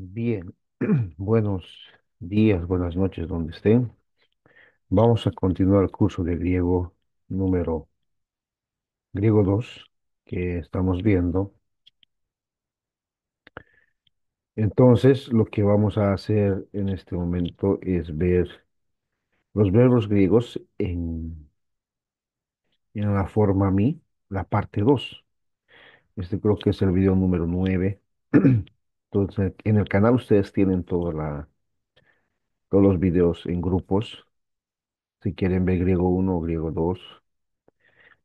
Bien, buenos días, buenas noches, donde estén. Vamos a continuar el curso de griego 2 que estamos viendo. Entonces, lo que vamos a hacer en este momento es ver los verbos griegos en la forma mi, la parte 2. Este creo que es el video número 9. Entonces, en el canal ustedes tienen todos los videos en grupos. Si quieren ver griego 1 o griego 2.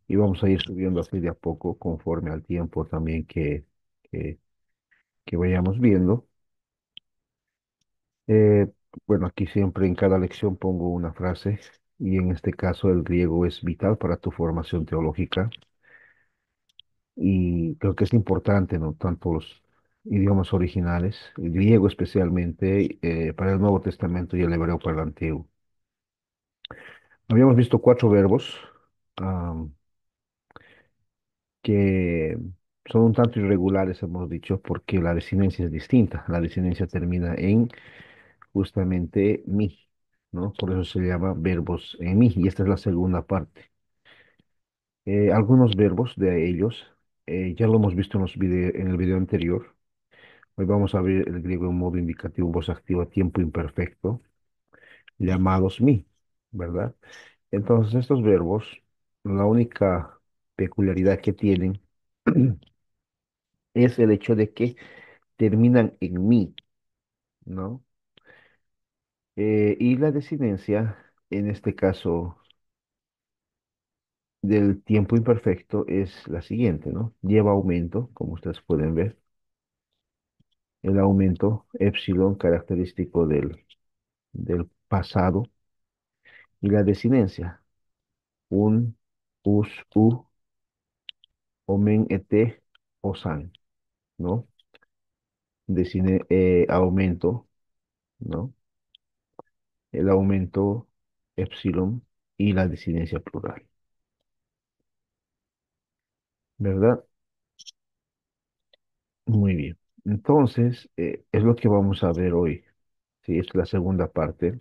Y vamos a ir subiendo así de a poco conforme al tiempo también que, que vayamos viendo. Eh, bueno, aquí siempre en cada lección pongo una frase y en este caso el griego es vital para tu formación teológica y creo que es importante, ¿no? Tanto los idiomas originales, el griego especialmente para el Nuevo Testamento y el hebreo para el Antiguo. Habíamos visto cuatro verbos que son un tanto irregulares, hemos dicho, porque la desinencia es distinta. La desinencia termina en justamente mi, ¿no? Por eso se llama verbos en mi, y esta es la segunda parte. Algunos verbos de ellos ya lo hemos visto en el video anterior. Hoy vamos a ver el griego en modo indicativo, voz activa, tiempo imperfecto, llamados mi, ¿verdad? Entonces, estos verbos, la única peculiaridad que tienen es el hecho de que terminan en mi, ¿no? Y la desinencia, en este caso del tiempo imperfecto, es la siguiente, ¿no? Lleva aumento, como ustedes pueden ver, el aumento epsilon característico del pasado, y la desinencia, un, us, u, omen, et, osan, ¿no? Aumento, ¿no? El aumento epsilon y la desinencia plural, ¿verdad? Muy bien. Entonces, es lo que vamos a ver hoy. Sí, es la segunda parte.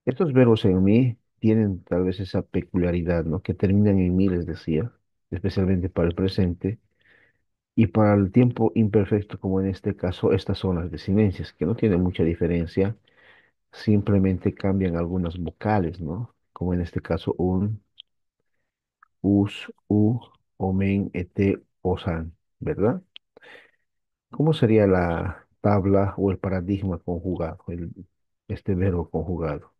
Estos verbos en mí tienen tal vez esa peculiaridad, ¿no? Que terminan en mí, les decía, especialmente para el presente. Y para el tiempo imperfecto, como en este caso, estas son las desinencias, que no tienen mucha diferencia. Simplemente cambian algunas vocales, ¿no? Como en este caso, un, us, u, omen, ete, osan, ¿verdad? ¿Cómo sería la tabla o el paradigma conjugado, este verbo conjugado?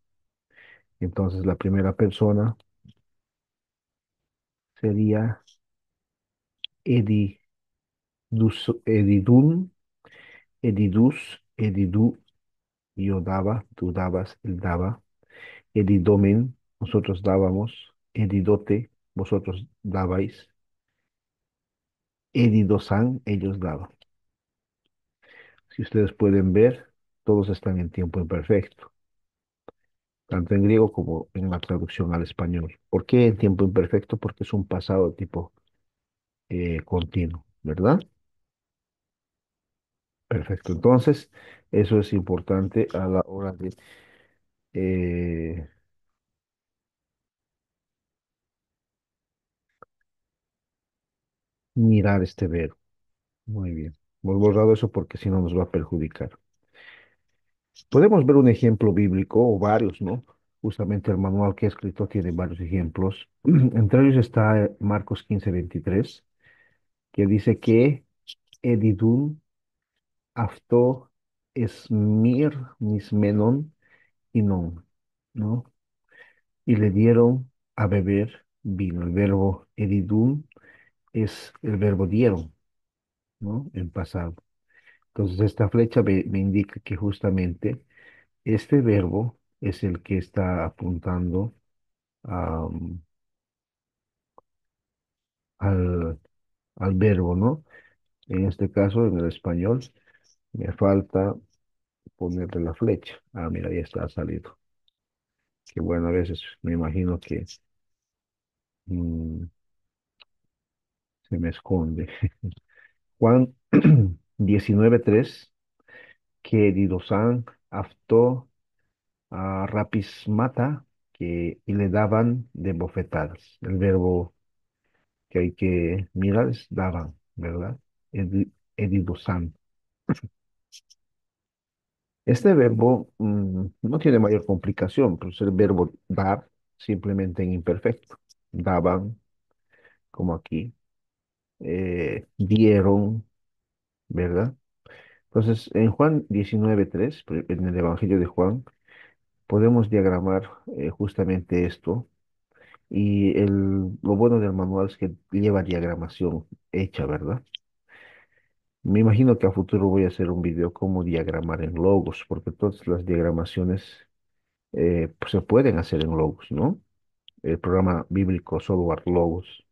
Entonces, la primera persona sería edidun, edidus, edidu, yo daba, tú dabas, él daba, edidomen, nosotros dábamos, edidote, vosotros dabais, edidosan, ellos daban. Si ustedes pueden ver, todos están en tiempo imperfecto, tanto en griego como en la traducción al español. ¿Por qué en tiempo imperfecto? Porque es un pasado tipo continuo, ¿verdad? Perfecto. Entonces, eso es importante a la hora de eh, mirar este verbo. Muy bien. Hemos borrado eso porque si no nos va a perjudicar. Podemos ver un ejemplo bíblico o varios, ¿no? Justamente el manual que he escrito tiene varios ejemplos. Entre ellos está Marcos 15:23, que dice que Edidun, Afto, Esmir, Nismenon y Non, ¿no? Y le dieron a beber vino. El verbo Edidun es el verbo dieron, ¿no? En pasado. Entonces, esta flecha me indica que justamente este verbo es el que está apuntando am, al, al verbo, ¿no? En este caso, en el español, me falta ponerle la flecha. Ah, mira, ya está, ha salido. Que bueno, a veces me imagino que mm, se me esconde. Juan 19:3 Keridosan, Aftó, a Rapismata, y le daban de bofetadas. El verbo que hay que mirar es daban, ¿verdad? Edidosan. Este verbo no tiene mayor complicación, pero es el verbo dar simplemente en imperfecto. Daban, como aquí, dieron, ¿verdad? Entonces, en Juan 19:3, en el Evangelio de Juan, podemos diagramar justamente esto. Y lo bueno del manual es que lleva diagramación hecha, ¿verdad? Me imagino que a futuro voy a hacer un video cómo diagramar en logos, porque todas las diagramaciones pues se pueden hacer en logos, ¿no? El programa bíblico Software Logos.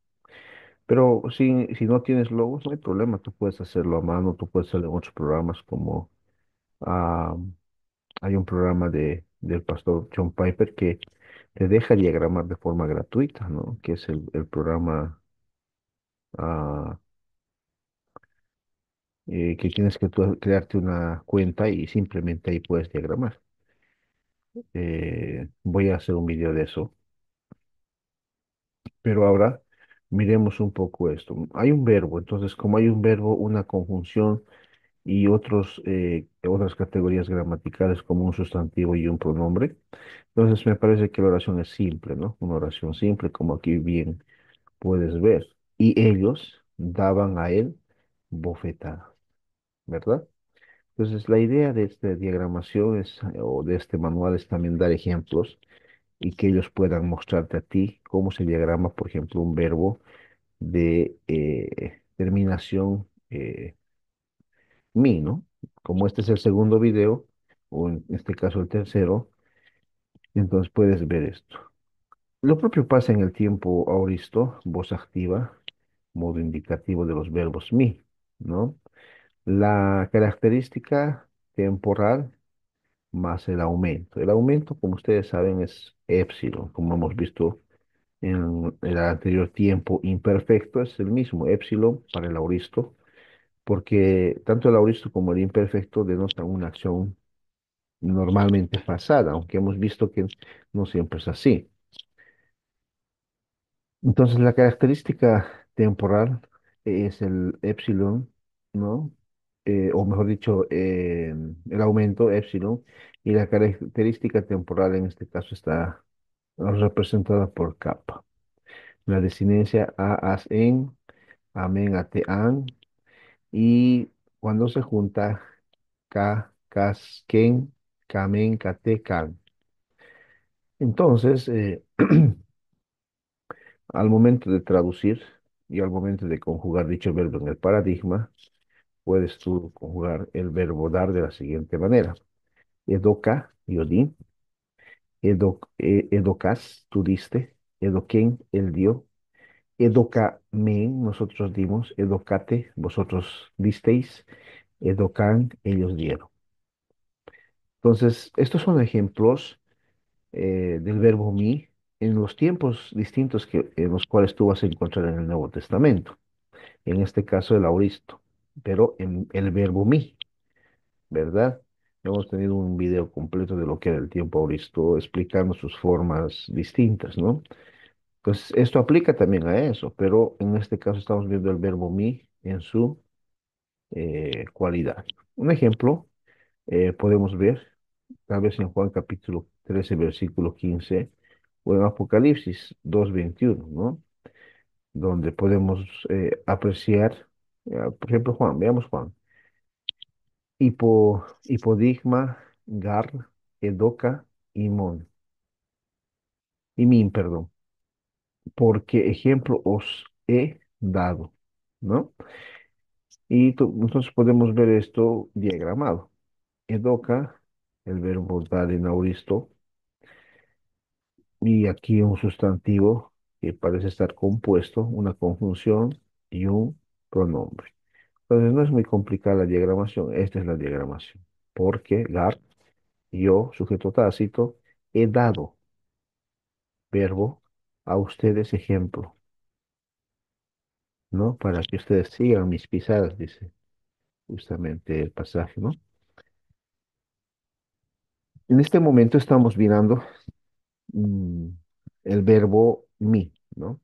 Pero si no tienes logos, no hay problema, tú puedes hacerlo a mano, tú puedes hacerlo en otros programas como ah, hay un programa del pastor John Piper que te deja diagramar de forma gratuita, ¿no? Que es el programa ah, que tienes que tú crearte una cuenta y simplemente ahí puedes diagramar. Voy a hacer un video de eso, pero ahora miremos un poco esto. Hay un verbo, entonces como hay un verbo, una conjunción y otras categorías gramaticales como un sustantivo y un pronombre, entonces me parece que la oración es simple, ¿no? Una oración simple, como aquí bien puedes ver. Y ellos daban a él bofetada, ¿verdad? Entonces, la idea de esta diagramación o de este manual es también dar ejemplos y que ellos puedan mostrarte a ti cómo se diagrama, por ejemplo, un verbo de terminación mi, ¿no? Como este es el segundo video, o en este caso el tercero, entonces puedes ver esto. Lo propio pasa en el tiempo aoristo, voz activa, modo indicativo de los verbos mi, ¿no? La característica temporal más el aumento. El aumento, como ustedes saben, es épsilon, como hemos visto en el anterior tiempo imperfecto, es el mismo épsilon para el auristo, porque tanto el auristo como el imperfecto denotan una acción normalmente pasada, aunque hemos visto que no siempre es así. Entonces, la característica temporal es el epsilon, ¿no? O mejor dicho, el aumento epsilon, y la característica temporal en este caso está representada por kappa. La desinencia a, as, en, amen, ate, an, y cuando se junta ka, kas, ken, kamen, kate, kan. Entonces, al momento de traducir y al momento de conjugar dicho verbo en el paradigma, puedes tú conjugar el verbo dar de la siguiente manera. Edoka, yo di. Edokas, tú diste. Edoken, él dio. Edokamen, nosotros dimos. Edokate, vosotros disteis. Edokan, ellos dieron. Entonces, estos son ejemplos del verbo mi en los tiempos distintos en los cuales tú vas a encontrar en el Nuevo Testamento. En este caso el auristo, pero en el verbo mi, ¿verdad? Hemos tenido un video completo de lo que era el tiempo auristo, explicando sus formas distintas, ¿no? Pues esto aplica también a eso, pero en este caso estamos viendo el verbo mi en su cualidad. Un ejemplo podemos ver, tal vez en Juan capítulo 13 versículo 15 o en Apocalipsis 2:21, ¿no? Donde podemos apreciar, por ejemplo, Juan, veamos Juan. Hipodigma, Gar, Edoca y Mon, y Min, perdón, porque ejemplo os he dado, ¿no? Y entonces podemos ver esto diagramado. Edoca, el verbo dar en auristo, y aquí un sustantivo que parece estar compuesto, una conjunción y un pronombre. Entonces no es muy complicada la diagramación, esta es la diagramación, porque Gar, yo, sujeto tácito, he dado verbo a ustedes ejemplo, ¿no? Para que ustedes sigan mis pisadas, dice justamente el pasaje, ¿no? En este momento estamos mirando mm, el verbo mi, ¿no?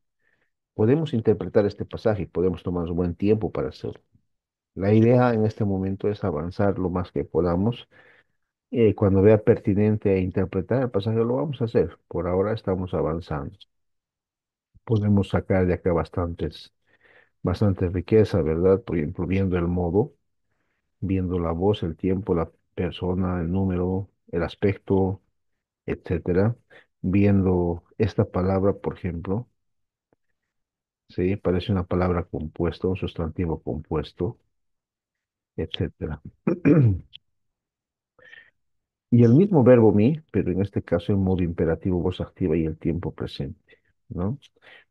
Podemos interpretar este pasaje, podemos tomar un buen tiempo para hacerlo. La idea en este momento es avanzar lo más que podamos. Cuando vea pertinente interpretar el pasaje, lo vamos a hacer. Por ahora estamos avanzando. Podemos sacar de acá bastante riqueza, ¿verdad? Por ejemplo, viendo el modo, viendo la voz, el tiempo, la persona, el número, el aspecto, etcétera. Viendo esta palabra, por ejemplo, ¿sí? Parece una palabra compuesta, un sustantivo compuesto, etcétera. Y el mismo verbo mi, pero en este caso en modo imperativo, voz activa y el tiempo presente, ¿no?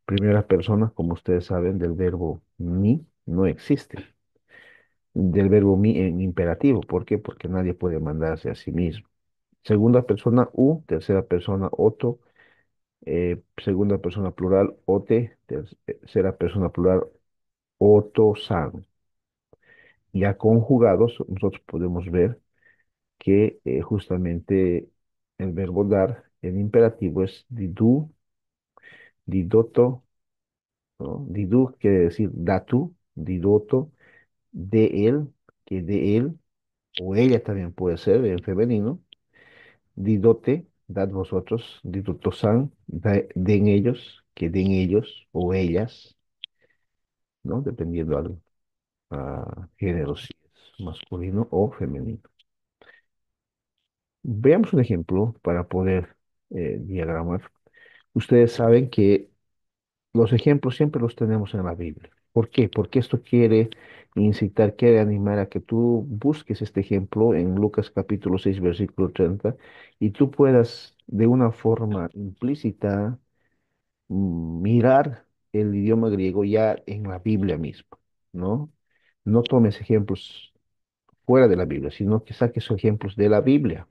Primera persona, como ustedes saben, del verbo mi no existe. Del verbo mi en imperativo. ¿Por qué? Porque nadie puede mandarse a sí mismo. Segunda persona u, tercera persona otro, segunda persona plural ote, tercera persona plural otosan. Ya conjugados, nosotros podemos ver que justamente el verbo dar en imperativo es didu, didoto, ¿no? Didu quiere decir datu, didoto, de él, que de él, o ella también puede ser en femenino, didote, dad vosotros, didotosan, den ellos, que den ellos o ellas, ¿no? Dependiendo al género, si es masculino o femenino. Veamos un ejemplo para poder diagramar. Ustedes saben que los ejemplos siempre los tenemos en la Biblia. ¿Por qué? Porque esto quiere incitar, quiere animar a que tú busques este ejemplo en Lucas capítulo 6 versículo 30 y tú puedas de una forma implícita mirar el idioma griego ya en la Biblia misma, ¿no? No tomes ejemplos fuera de la Biblia, sino que saques ejemplos de la Biblia.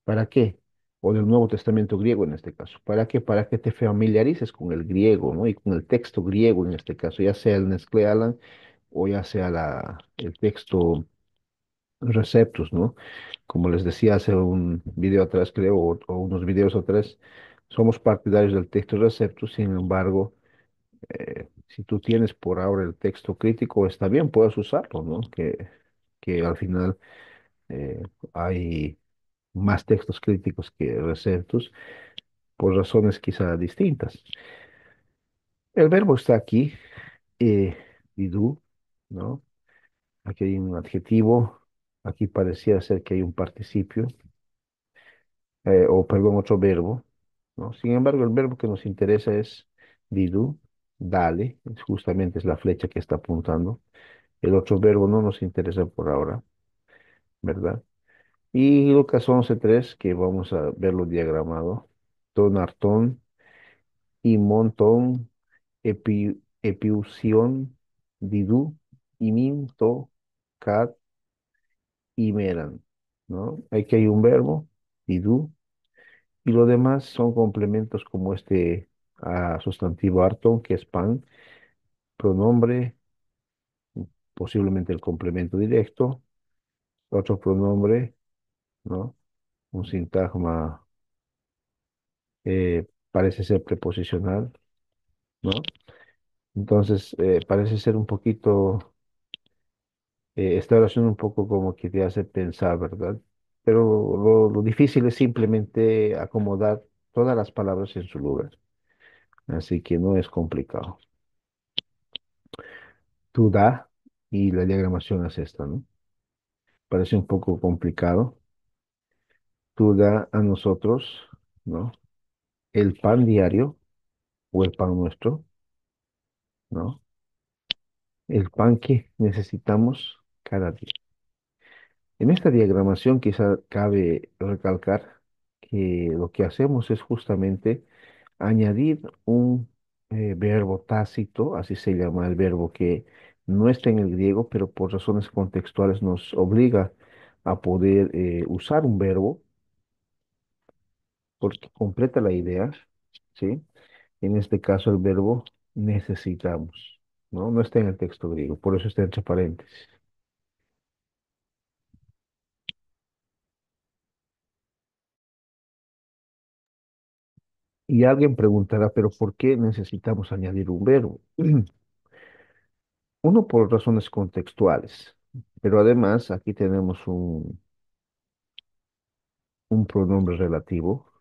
¿Para qué? O del Nuevo Testamento griego en este caso. ¿Para qué? Para que te familiarices con el griego, ¿no? Y con el texto griego en este caso, ya sea el Nestle Aland o ya sea el texto Receptus, ¿no? Como les decía hace un video atrás, creo, o unos videos atrás, somos partidarios del texto Receptus, sin embargo, si tú tienes por ahora el texto crítico, está bien, puedes usarlo, ¿no? Que al final eh, hay más textos críticos que Receptus por razones quizá distintas. El verbo está aquí, didú, ¿no? Aquí hay un adjetivo, aquí parecía ser que hay un participio, o perdón, otro verbo, ¿no? Sin embargo, el verbo que nos interesa es didú, dale, justamente es la flecha que está apuntando. El otro verbo no nos interesa por ahora, ¿verdad? Y Lucas 11:3, que vamos a verlo diagramado, tonartón y montón epiusión, didú, iminto, cat, imeran, ¿no? Aquí hay un verbo, didú, y lo demás son complementos como este sustantivo arton, que es pan, pronombre, posiblemente el complemento directo, otro pronombre, ¿no? Un sintagma parece ser preposicional, ¿no? Entonces, parece ser un poquito esta oración un poco como que te hace pensar, ¿verdad? Pero lo difícil es simplemente acomodar todas las palabras en su lugar. Así que no es complicado. Tú da, y la diagramación es esta, ¿no? Parece un poco complicado. Tú da a nosotros, ¿no? El pan diario o el pan nuestro, ¿no? El pan que necesitamos cada día. En esta diagramación quizá cabe recalcar que lo que hacemos es justamente añadir un verbo tácito, así se llama el verbo que no está en el griego, pero por razones contextuales nos obliga a poder usar un verbo porque completa la idea, ¿sí? En este caso el verbo necesitamos, ¿no? No está en el texto griego, por eso está entre paréntesis. Y alguien preguntará, pero ¿por qué necesitamos añadir un verbo? Uno, por razones contextuales, pero además aquí tenemos un pronombre relativo,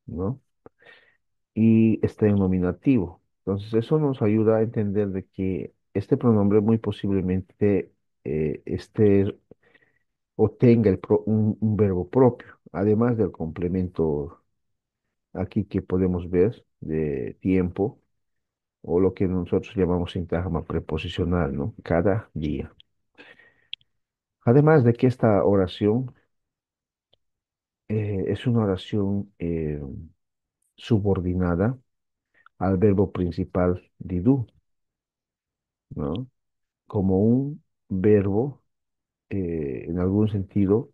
¿no? Y está en nominativo. Entonces, eso nos ayuda a entender de que este pronombre muy posiblemente esté o tenga un verbo propio, además del complemento aquí que podemos ver de tiempo o lo que nosotros llamamos sintagma preposicional, ¿no? Cada día. Además de que esta oración es una oración subordinada al verbo principal didú, ¿no? Como un verbo en algún sentido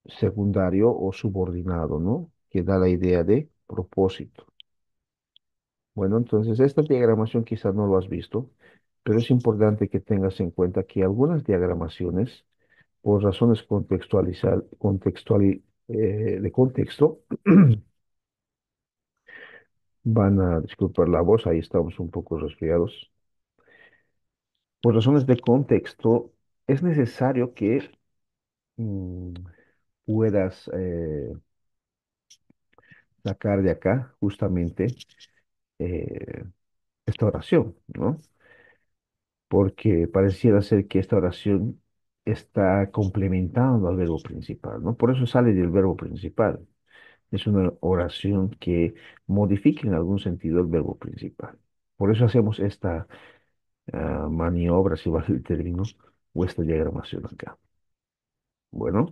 secundario o subordinado, ¿no? Que da la idea de propósito. Bueno, entonces esta diagramación quizás no lo has visto, pero es importante que tengas en cuenta que algunas diagramaciones, por razones de contexto, van a disculpar la voz, ahí estamos un poco resfriados. Por razones de contexto, es necesario que mm, puedas sacar de acá justamente eh, esta oración, ¿no? Porque pareciera ser que esta oración está complementando al verbo principal, ¿no? Por eso sale del verbo principal. Es una oración que modifica en algún sentido el verbo principal. Por eso hacemos esta maniobra, si vale el término, o esta diagramación acá. Bueno,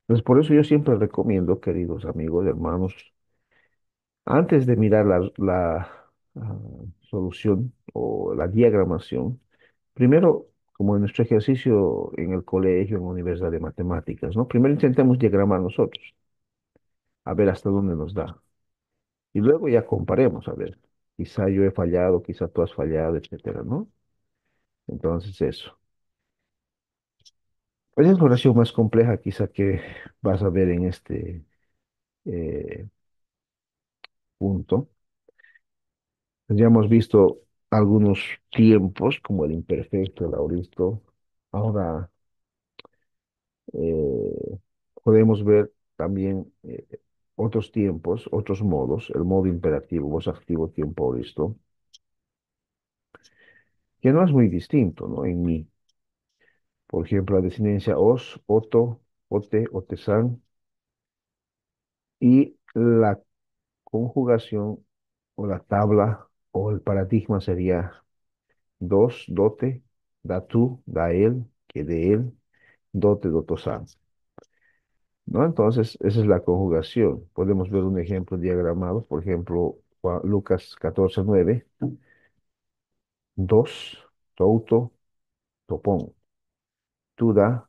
entonces por eso yo siempre recomiendo, queridos amigos, hermanos, antes de mirar la solución o la diagramación, primero, como en nuestro ejercicio en el colegio, en la Universidad de Matemáticas, ¿no? Primero intentemos diagramar nosotros, a ver hasta dónde nos da. Y luego ya comparemos, a ver, quizá yo he fallado, quizá tú has fallado, etcétera, ¿no? Entonces eso. Pues es la oración más compleja quizá que vas a ver en este eh, punto. Ya hemos visto algunos tiempos, como el imperfecto, el auristo. Ahora eh, podemos ver también otros tiempos, otros modos, el modo imperativo, voz activo, tiempo auristo, que no es muy distinto, ¿no? En mí. Por ejemplo, la desinencia os, oto, ote, otesan, y la conjugación o la tabla o el paradigma sería dos, dote, da tú, da él, que de él, dote, dotosan, ¿no? Entonces, esa es la conjugación. Podemos ver un ejemplo diagramado, por ejemplo, Lucas 14:9, dos, touto, topón. Tú da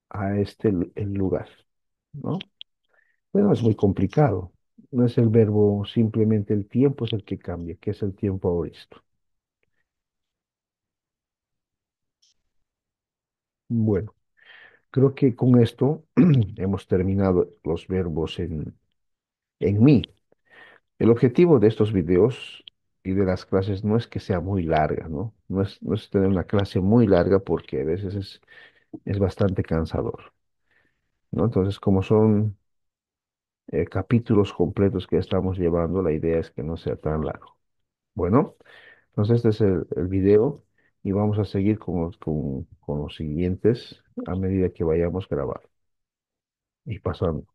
a este el lugar, ¿no? Bueno, es muy complicado. No es el verbo, simplemente el tiempo es el que cambia, que es el tiempo aoristo. Bueno, creo que con esto hemos terminado los verbos en mí. El objetivo de estos videos y de las clases no es que sea muy larga, ¿no? No es tener una clase muy larga porque a veces es bastante cansador, ¿no? Entonces, como son capítulos completos que estamos llevando, la idea es que no sea tan largo. Bueno, entonces este es el video y vamos a seguir con los siguientes a medida que vayamos grabando y pasando.